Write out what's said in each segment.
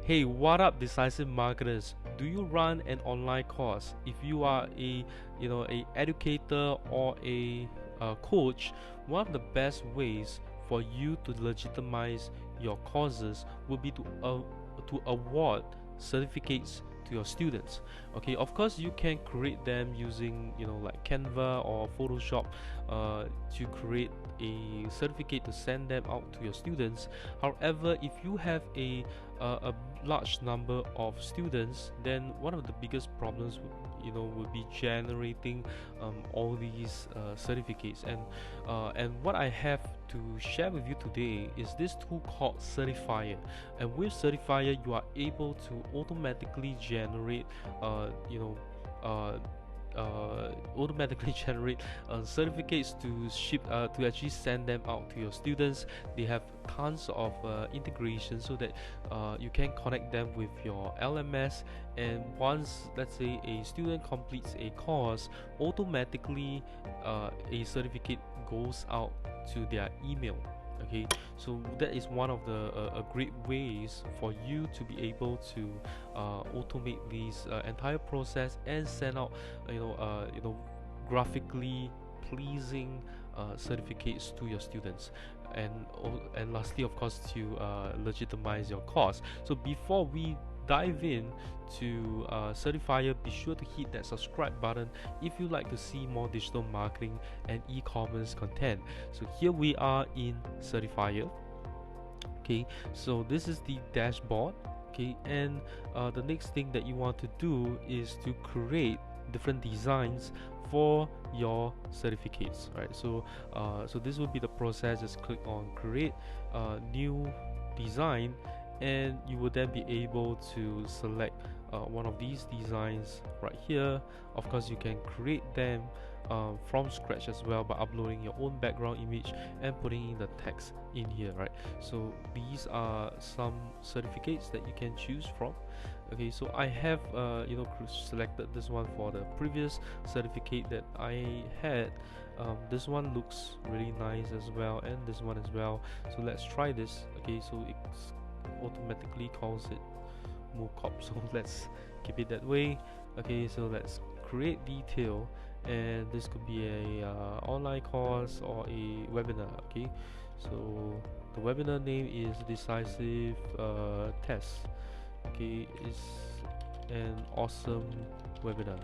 Hey, what up, decisive marketers? Do you run an online course? If you are a educator or a coach, one of the best ways for you to legitimize your courses would be to award certificates to your students. Okay, of course you can create them using like Canva or Photoshop to create a certificate to send them out to your students. However, if you have a large number of students, then one of the biggest problems would be generating all these certificates. And what I have to share with you today is this tool called Sertifier. And with Sertifier, you are able to automatically generate uh, automatically generate certificates to ship to actually send them out to your students. They have tons of integration so that you can connect them with your LMS, and once, let's say, a student completes a course, automatically a certificate goes out to their email. Okay, so that is one of the great ways for you to be able to automate this entire process and send out graphically pleasing certificates to your students. And lastly, of course, to legitimize your course. So before we dive in to Sertifier, be sure to hit that subscribe button if you like to see more digital marketing and e-commerce content. So here we are in Sertifier. Okay, so this is the dashboard. Okay, and the next thing that you want to do is to create different designs for your certificates, right? So this will be the process. Just click on create new design, and you will then be able to select one of these designs right here. Of course, you can create them from scratch as well by uploading your own background image and putting in the text in here, right? So these are some certificates that you can choose from. Okay, so I have selected this one for the previous certificate that I had. This one looks really nice as well, and this one as well. So let's try this. Okay, so it automatically calls it mockup, so let's keep it that way. Okay, so let's create detail, and this could be a online course or a webinar. Okay, so the webinar name is decisive test. Okay, it's an awesome webinar.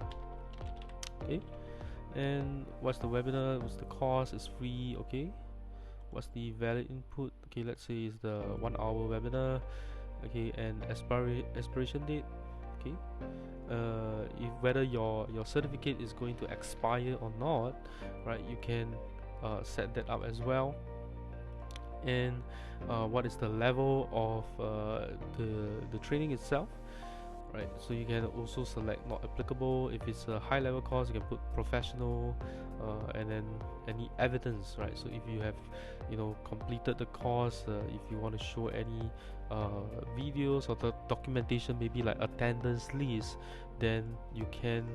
Okay, and what's the webinar? What's the cost? It's free. Okay, what's the valid input? Okay, let's say it's the 1 hour webinar. Okay, and expiration date. Okay, if whether your certificate is going to expire or not, right? You can set that up as well. And what is the level of the training itself, right? So you can also select not applicable. If it's a high level course, you can put professional, and then any evidence, right? So if you have completed the course, if you want to show any videos or the documentation, maybe like attendance list, then you can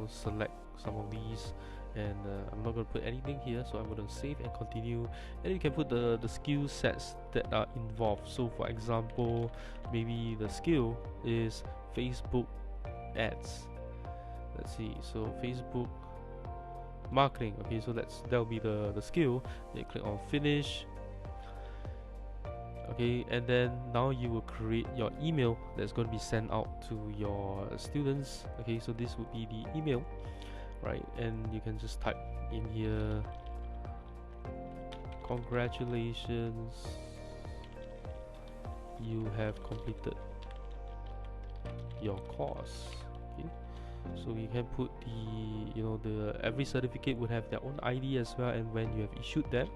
select some of these. And I'm not going to put anything here, so I'm going to save and continue. And you can put the skill sets that are involved. So for example, maybe the skill is Facebook ads. Let's see, so Facebook marketing. Okay, so that'll be the skill. Then click on finish. Okay, and then now you will create your email that's going to be sent out to your students. Okay, so this would be the email, right? And you can just type in here, congratulations, you have completed your course. Okay, so you can put the every certificate would have their own ID as well, and when you have issued them.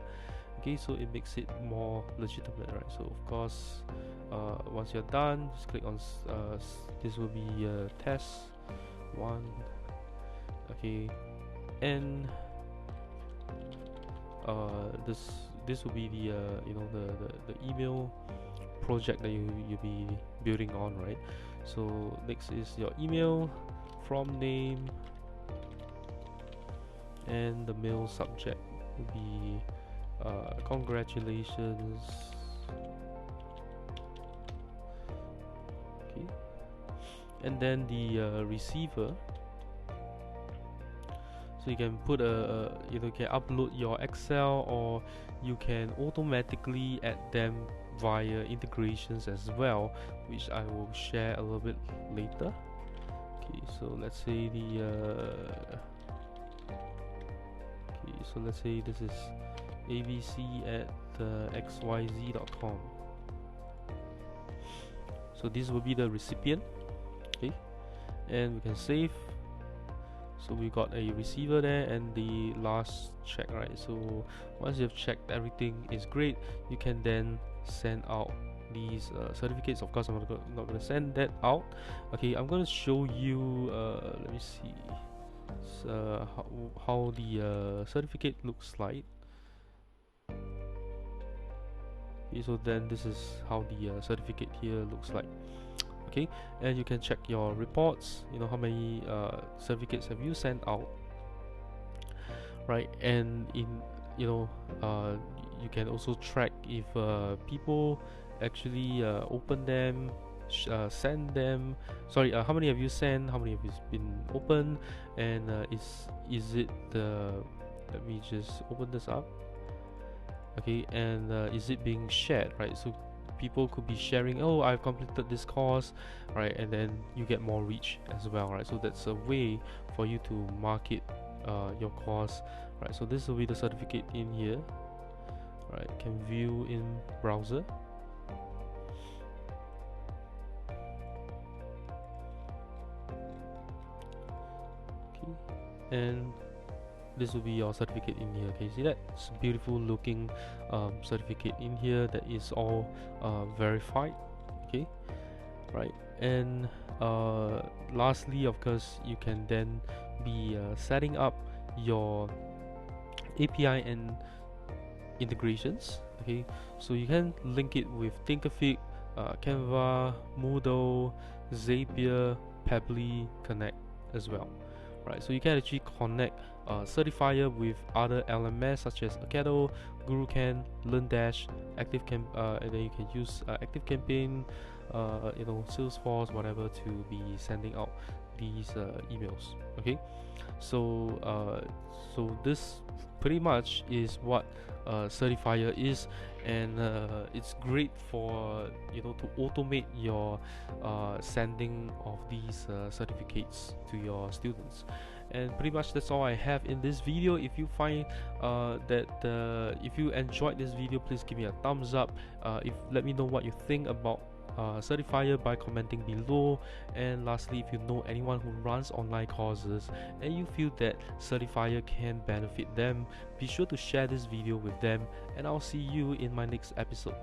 Okay, so it makes it more legitimate, right? So of course, once you're done, just click on this will be test 1. Okay, and this will be the the email project that you'll be building on, right? So next is your email, from name, and the mail subject will be congratulations and then the receiver. So you can put you can upload your Excel, or you can automatically add them via integrations as well, which I will share a little bit later. Okay, so let's say let's say this is abc at xyz.com. So this will be the recipient. Okay, and we can save. So we got a receiver there and the last check, right? So once you've checked everything is great, you can then send out these certificates. Of course, I'm not going to send that out. Okay, I'm going to show you. Let me see how the certificate looks like. Okay, so then this is how the certificate here looks like. Okay, and you can check your reports, how many certificates have you sent out, right? And you can also track if people actually open them, send them. Sorry, how many have you sent, how many have you been open, and is it let me just open this up. Okay, and is it being shared, right? So people could be sharing, oh, I've completed this course, right? And then you get more reach as well, right? So that's a way for you to market your course, right? So this will be the certificate in here, right? Can view in browser. Okay, and this will be your certificate in here. Okay, see that? It's a beautiful looking certificate in here that is all verified. Okay, right? And lastly, of course, you can then be setting up your API and integrations. Okay, so you can link it with Thinkific, Canva, Moodle, Zapier, Pabbly, Connect as well. Right, so you can actually connect Sertifier with other LMS such as Akedo, GuruCan, LearnDash, and then you can use ActiveCampaign, Salesforce, whatever, to be sending out these emails. Okay, so this pretty much is what Sertifier is, and it's great for to automate your sending of these certificates to your students. And pretty much that's all I have in this video. If you find if you enjoyed this video, please give me a thumbs up. Let me know what you think about Sertifier by commenting below. And lastly, if you know anyone who runs online courses and you feel that Sertifier can benefit them, be sure to share this video with them, and I'll see you in my next episode.